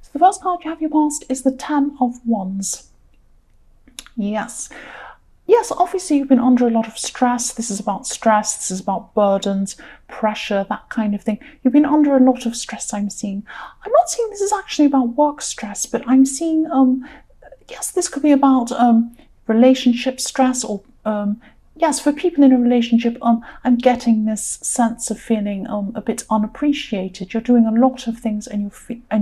So the first card you have your past is the Ten of Wands. Yes. Yes, obviously you've been under a lot of stress. This is about stress. This is about burdens, pressure, that kind of thing. You've been under a lot of stress, I'm seeing. I'm not seeing this is actually about work stress, but I'm seeing, yes, this could be about relationship stress or yes, for people in a relationship, I'm getting this sense of feeling a bit unappreciated. You're doing a lot of things and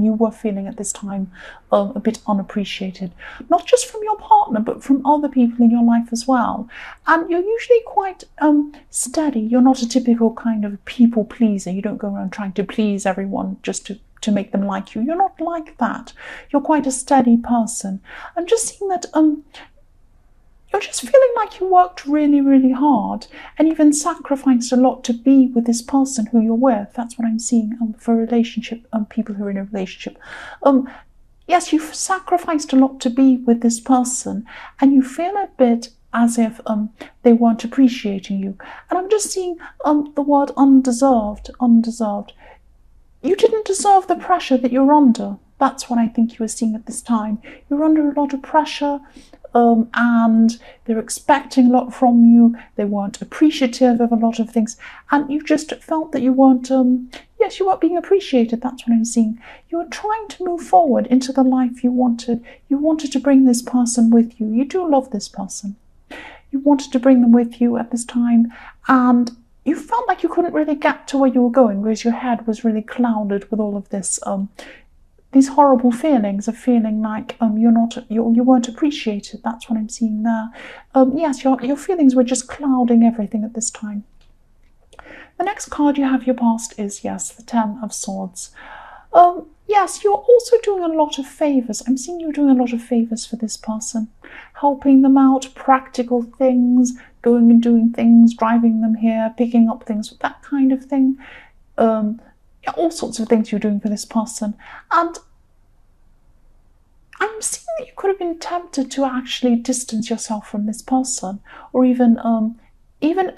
you were feeling at this time a bit unappreciated. Not just from your partner, but from other people in your life as well. And you're usually quite steady. You're not a typical kind of people pleaser. You don't go around trying to please everyone just to make them like you. You're not like that. You're quite a steady person. I'm just seeing that you're just feeling like you worked really, really hard and even sacrificed a lot to be with this person who you're with. That's what I'm seeing for relationship, people who are in a relationship. Yes, you've sacrificed a lot to be with this person and you feel a bit as if they weren't appreciating you. And I'm just seeing the word undeserved. You didn't deserve the pressure that you're under. That's what I think you were seeing at this time. You're under a lot of pressure. And they're expecting a lot from you. They weren't appreciative of a lot of things, and you just felt that you weren't. Yes, you weren't being appreciated. That's what I'm seeing. You were trying to move forward into the life you wanted. You wanted to bring this person with you. You do love this person. You wanted to bring them with you at this time, and you felt like you couldn't really get to where you were going because your head was really clouded with all of this. These horrible feelings of feeling like you weren't appreciated. That's what I'm seeing there. Yes, your feelings were just clouding everything at this time. The next card you have your past is, yes, the Ten of Swords. Yes, you're also doing a lot of favors. I'm seeing you doing a lot of favors for this person, helping them out, practical things, going and doing things, driving them here, picking up things, that kind of thing. All sorts of things you're doing for this person. And I'm seeing that you could have been tempted to actually distance yourself from this person, or even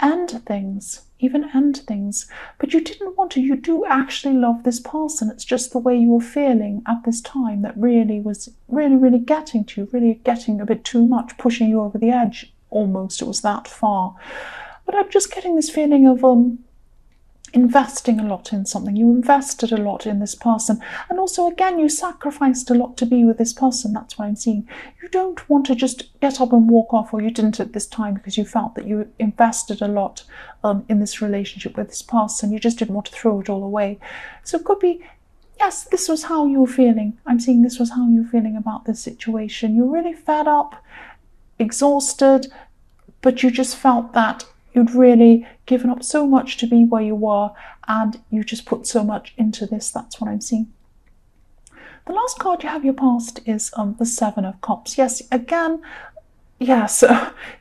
end things. But you didn't want to. You do actually love this person. It's just the way you were feeling at this time that really was really getting to you, really getting a bit too much, pushing you over the edge almost. It was that far. But I'm just getting this feeling of investing a lot in something. You invested a lot in this person, and also again you sacrificed a lot to be with this person. That's what I'm seeing. You don't want to just get up and walk off, or you didn't at this time because you felt that you invested a lot in this relationship with this person. You just didn't want to throw it all away. So it could be, yes, this was how you were feeling. I'm seeing this was how you were feeling about this situation. You're really fed up, exhausted, but you just felt that you'd really given up so much to be where you were, and you just put so much into this. That's what I'm seeing. The last card you have your past is the Seven of Cups. Yes, again, yes,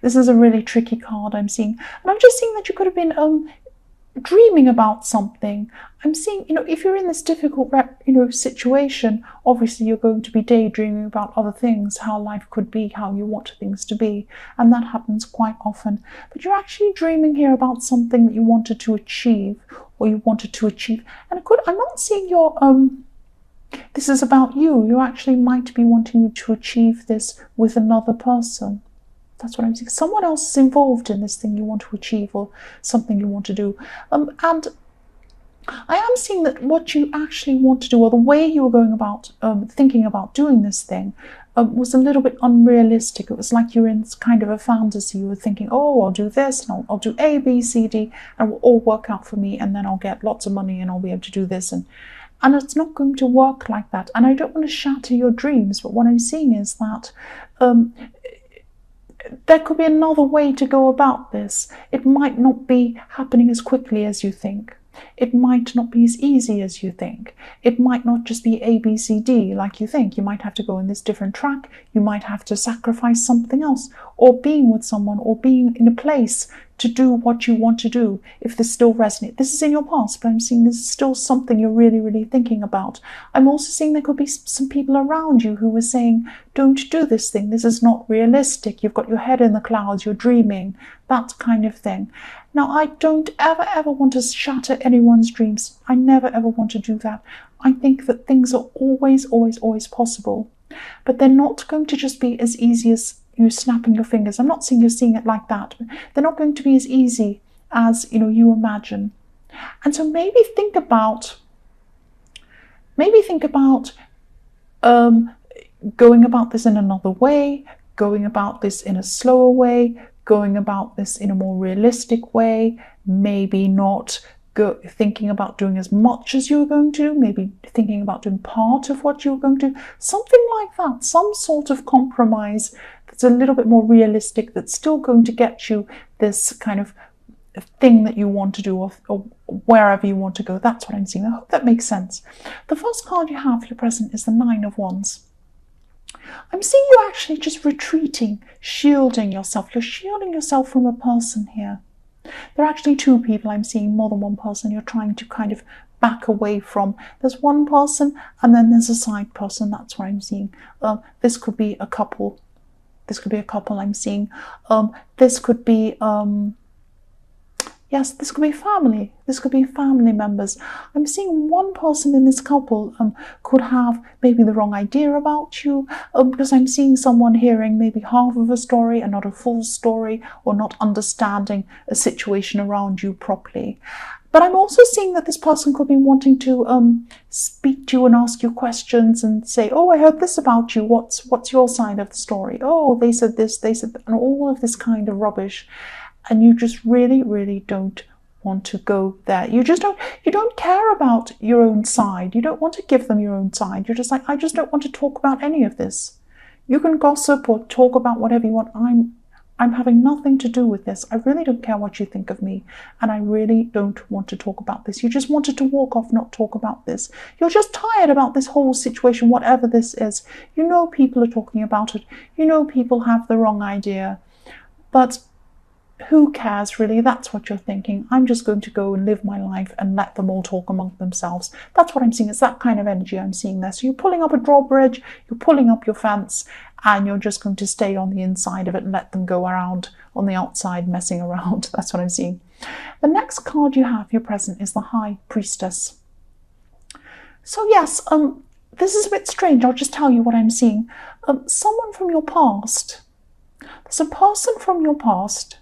this is a really tricky card I'm seeing. And I'm just seeing that you could have been dreaming about something. I'm seeing, if you're in this difficult, situation, obviously you're going to be daydreaming about other things, how life could be, how you want things to be, and that happens quite often. But you're actually dreaming here about something that you wanted to achieve, and I'm not seeing your this is about you. You actually might be wanting to achieve this with another person. That's what I'm saying. Someone else is involved in this thing you want to achieve, or something you want to do. And I am seeing that what you actually want to do, or the way you were going about thinking about doing this thing, was a little bit unrealistic. It was like you're in kind of a fantasy. You were thinking, oh, I'll do this, and I'll do A, B, C, D, and it will all work out for me, and then I'll get lots of money, and I'll be able to do this. And it's not going to work like that. And I don't want to shatter your dreams, but what I'm seeing is that there could be another way to go about this. It might not be happening as quickly as you think. It might not be as easy as you think. It might not just be A, B, C, D like you think. You might have to go in this different track. You might have to sacrifice something else, or being with someone, or being in a place to do what you want to do, if this still resonates. This is in your past, but I'm seeing this is still something you're really thinking about. I'm also seeing there could be some people around you who were saying, don't do this thing, this is not realistic, you've got your head in the clouds, you're dreaming, that kind of thing. Now, I don't ever want to shatter anyone's dreams. I never ever want to do that. I think that things are always possible, but they're not going to just be as easy as you snapping your fingers. I'm not saying you're seeing it like that, but they're not going to be as easy as you imagine. And so maybe think about going about this in another way, going about this in a slower way, going about this in a more realistic way, maybe not thinking about doing as much as you were going to do, maybe thinking about doing part of what you were going to do, something like that, some sort of compromise that's a little bit more realistic, that's still going to get you this kind of thing that you want to do, or wherever you want to go. That's what I'm seeing. I hope that makes sense. The first card you have for your present is the Nine of Wands. I'm seeing you actually just retreating, shielding yourself. You're shielding yourself from a person here. There are actually two people. I'm seeing more than one person you're trying to kind of back away from. There's one person and then there's a side person. That's what I'm seeing. This could be a couple. This could be a couple I'm seeing. This could be... yes, this could be family. This could be family members. I'm seeing one person in this couple could have maybe the wrong idea about you, because I'm seeing someone hearing maybe half of a story and not a full story, or not understanding a situation around you properly. But I'm also seeing that this person could be wanting to speak to you and ask you questions and say, oh, I heard this about you. What's your side of the story? Oh, they said this, they said that, and all of this kind of rubbish. And you just really don't want to go there. You don't care about your own side. You don't want to give them your own side. You're just like, I just don't want to talk about any of this. You can gossip or talk about whatever you want. I'm having nothing to do with this. I really don't care what you think of me, and I really don't want to talk about this. You just wanted to walk off, not talk about this. You're just tired about this whole situation, whatever this is. You know people are talking about it. You know people have the wrong idea. But who cares, really? That's what you're thinking. I'm just going to go and live my life and let them all talk among themselves. That's what I'm seeing. It's that kind of energy I'm seeing there. So you're pulling up a drawbridge, you're pulling up your fence, and you're just going to stay on the inside of it and let them go around on the outside messing around. That's what I'm seeing. The next card you have, your present, is the High Priestess. So yes, this is a bit strange. I'll just tell you what I'm seeing. Someone from your past. There's a person from your past.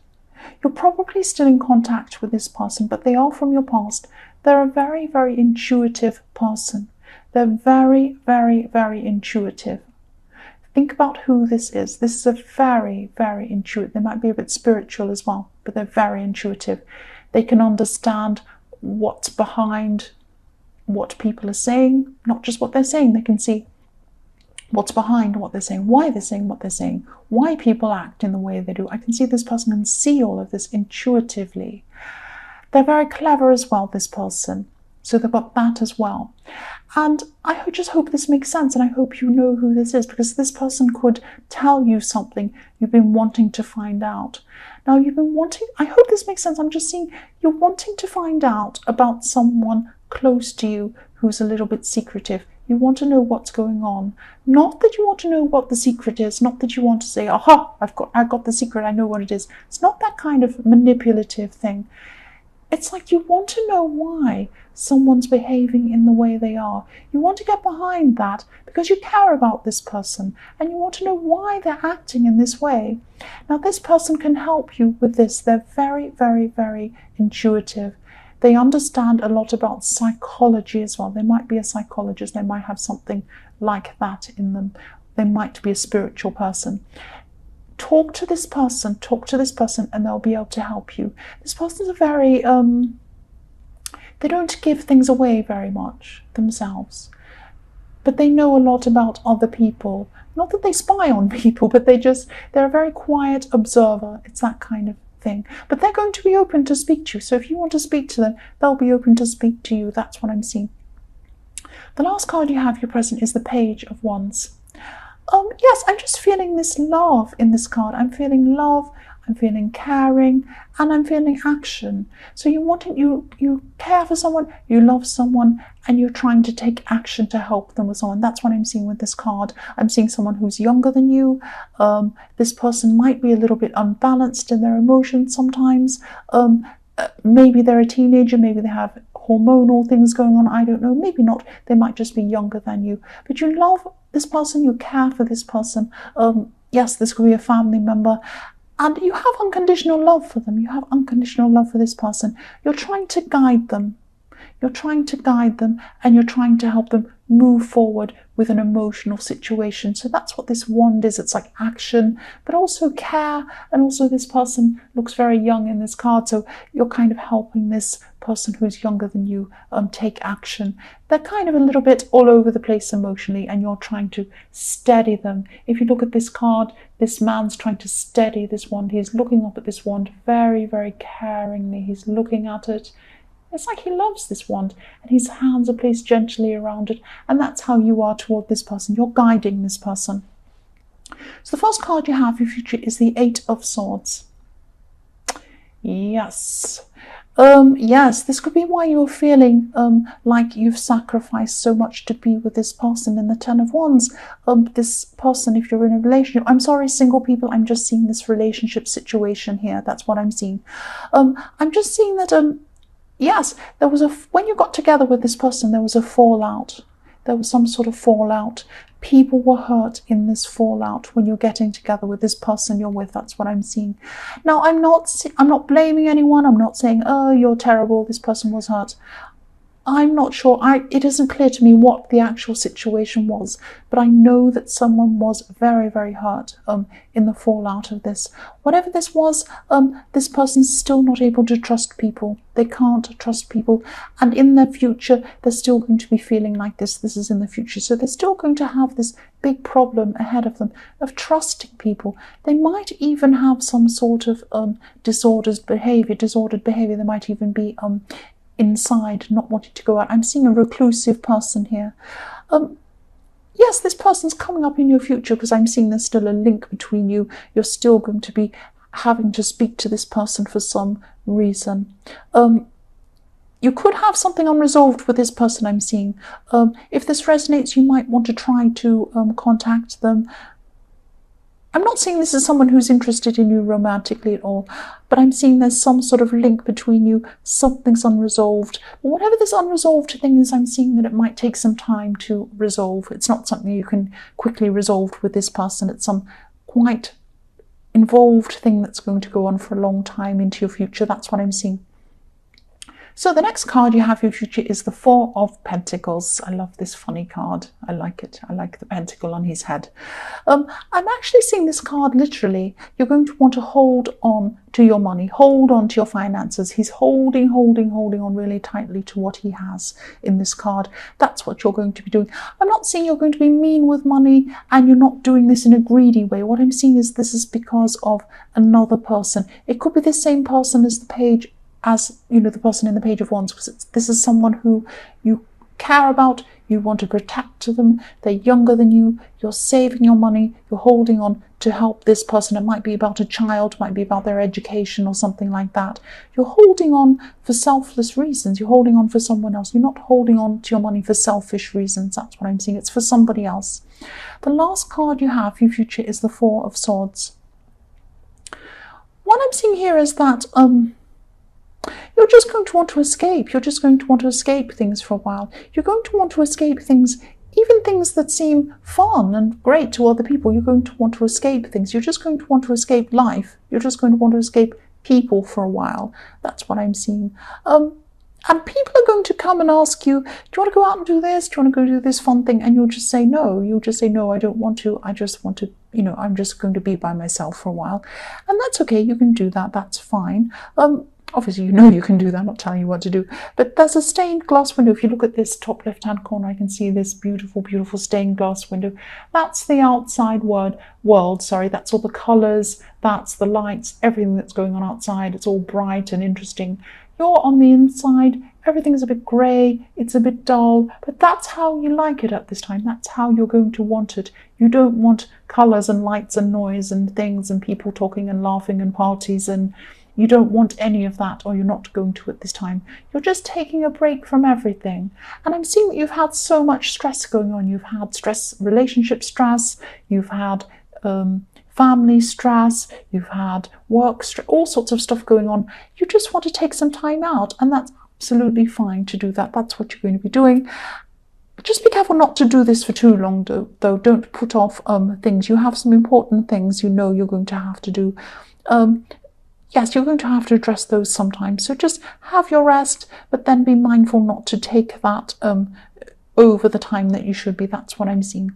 You're probably still in contact with this person, but they are from your past. They're a very intuitive person. They're very intuitive. Think about who this is. This is a very intuitive. They might be a bit spiritual as well, but they're very intuitive. They can understand what's behind what people are saying, not just what they're saying. They can see what's behind what they're saying, why they're saying what they're saying, why people act in the way they do. I can see this person can see all of this intuitively. They're very clever as well, this person. So they've got that as well. And I just hope this makes sense, and I hope you know who this is, because this person could tell you something you've been wanting to find out. Now you've been wanting, I hope this makes sense, I'm just seeing you're wanting to find out about someone close to you who's a little bit secretive. You want to know what's going on. Not that you want to know what the secret is, not that you want to say, aha, I got the secret, I know what it is. It's not that kind of manipulative thing. It's like you want to know why someone's behaving in the way they are. You want to get behind that because you care about this person and you want to know why they're acting in this way. Now, this person can help you with this. They're very intuitive. They understand a lot about psychology as well. They might be a psychologist. They might have something like that in them. They might be a spiritual person. Talk to this person, and they'll be able to help you. This person's a very, they don't give things away very much themselves, but they know a lot about other people. Not that they spy on people, but they're a very quiet observer. It's that kind of thing. But they're going to be open to speak to you. So if you want to speak to them, they'll be open to speak to you. That's what I'm seeing. The last card you have, your present, is the Page of Wands. Yes, I'm just feeling this love in this card. I'm feeling love, I'm feeling caring, and I'm feeling action. So you care for someone, you love someone, and you're trying to take action to help them with someone. That's what I'm seeing with this card. I'm seeing someone who's younger than you. This person might be a little bit unbalanced in their emotions sometimes. maybe they're a teenager, maybe they have hormonal things going on, I don't know, maybe not, they might just be younger than you, but you love this person, you care for this person. Yes, this could be a family member, and you have unconditional love for them, you have unconditional love for this person. You're trying to guide them. You're trying to guide them, and you're trying to help them move forward with an emotional situation. So that's what this wand is. It's like action, but also care. And also this person looks very young in this card. So you're kind of helping this person who's younger than you take action. They're kind of a little bit all over the place emotionally, and you're trying to steady them. If you look at this card, this man's trying to steady this wand. He's looking up at this wand very, very caringly. He's looking at it. It's like he loves this wand, and his hands are placed gently around it, and that's how you are toward this person. You're guiding this person. So the first card you have for your future is the Eight of Swords. Yes. Yes, this could be why you're feeling like you've sacrificed so much to be with this person. In the Ten of Wands, this person, if you're in a relationship, I'm sorry, single people, I'm just seeing this relationship situation here. That's what I'm seeing. I'm just seeing that yes, there was when you got together with this person, there was a fallout. There was some sort of fallout. People were hurt in this fallout when you're getting together with this person you're with. That's what I'm seeing. Now, I'm not blaming anyone. I'm not saying, oh, you're terrible, this person was hurt. I'm not sure. It isn't clear to me what the actual situation was, but I know that someone was very, very hurt in the fallout of this. Whatever this was, this person's still not able to trust people. They can't trust people, and in their future, they're still going to be feeling like this. This is in the future, so they're still going to have this big problem ahead of them of trusting people. They might even have some sort of disordered behavior. They might even be inside, not wanting to go out. I'm seeing a reclusive person here. Yes, this person's coming up in your future, because I'm seeing there's still a link between you. You're still going to be having to speak to this person for some reason. You could have something unresolved with this person, I'm seeing. If this resonates, you might want to try to contact them. I'm not saying this is someone who's interested in you romantically at all, but I'm seeing there's some sort of link between you, something's unresolved. But whatever this unresolved thing is, I'm seeing that it might take some time to resolve. It's not something you can quickly resolve with this person. It's some quite involved thing that's going to go on for a long time into your future. That's what I'm seeing. So the next card you have for your future is the Four of Pentacles. I love this funny card. I like it. I like the pentacle on his head. I'm actually seeing this card literally. You're going to want to hold on to your money, hold on to your finances. He's holding on really tightly to what he has in this card. That's what you're going to be doing. I'm not saying you're going to be mean with money and you're not doing this in a greedy way. What I'm seeing is this is because of another person. It could be the same person as the page, as you know, the person in the Page of Wands, because this is someone who you care about, you want to protect them, they're younger than you, you're saving your money, you're holding on to help this person. It might be about a child, might be about their education or something like that. You're holding on for selfless reasons, you're holding on for someone else. You're not holding on to your money for selfish reasons. That's what I'm seeing. It's for somebody else. The last card you have for your future is the Four of Swords. What I'm seeing here is that you're just going to want to escape. You're just going to want to escape things for a while. You're going to want to escape things, even things that seem fun and great to other people. You're going to want to escape things. You're just going to want to escape life. You're just going to want to escape people for a while. That's what I'm seeing. And people are going to come and ask you, do you want to go out and do this? Do you want to go do this fun thing? And you'll just say no. You'll just say, no, I don't want to. I just want to, I'm just going to be by myself for a while. And that's okay. You can do that. That's fine. Obviously, you can do that. I'm not telling you what to do. But there's a stained glass window. If you look at this top left-hand corner, I can see this beautiful, beautiful stained glass window. That's the outside world. That's all the colours. That's the lights. Everything that's going on outside. It's all bright and interesting. You're on the inside. Everything's a bit grey. It's a bit dull. But that's how you like it at this time. That's how you're going to want it. You don't want colours and lights and noise and things and people talking and laughing and parties, and you don't want any of that, or you're not going to at this time. You're just taking a break from everything. And I'm seeing that you've had so much stress going on. You've had stress, relationship stress, you've had family stress, you've had work stress, all sorts of stuff going on. You just want to take some time out, and that's absolutely fine to do that. That's what you're going to be doing. Just be careful not to do this for too long, though. Don't put off things. You have some important things you know you're going to have to do. Yes, you're going to have to address those sometimes. So just have your rest, but then be mindful not to take that over the time that you should be. That's what I'm seeing.